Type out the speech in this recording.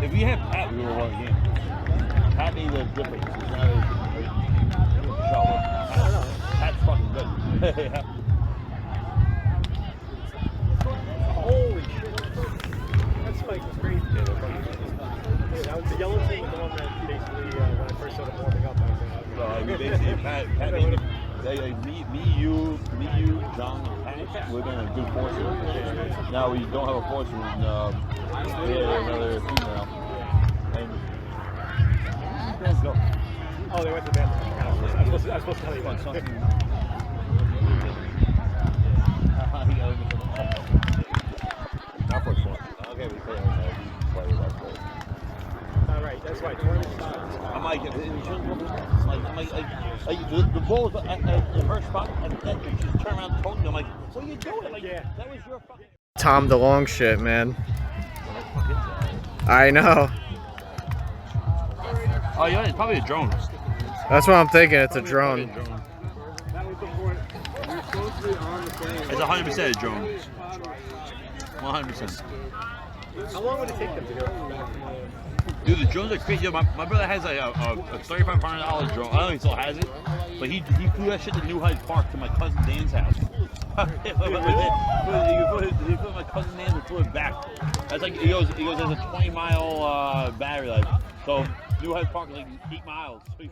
If we had Pat, we would have won the game. Pat made the difference. It's not a show. Pat's fucking good. Holy shit. That spike was crazy. Yeah, that was the yellow team was the one that basically, when I first started warming up, I was like, basically, Pat made me, you, John, and Pat, we've been a good force. Now we don't have a force, and we had another female. And let's go. oh, they went to bed. I was supposed to tell you that. Not for sure. Okay, we play about goals. All right, that's right. I'm like, the ball was at her spot, and then she just turned around and told me, I'm like, what are you doing? Like, yeah, that was your fucking. Tom DeLong shit, man. I know. Oh, yeah, it's probably a drone. That's what I'm thinking. It's a drone. That was before. You're supposed to be on the plane. It's 100% a drone. 100%. How long would it take them to go back from the... Dude, the drones are crazy. Yo, my brother has a $3,500 drone. I don't know if he still has it, but he flew that shit to New Hyde Park to my cousin Dan's house. He flew my cousin Dan's and flew it back. That's like he goes there's a 20-mile battery life. So New Hyde Park is like 8 miles. So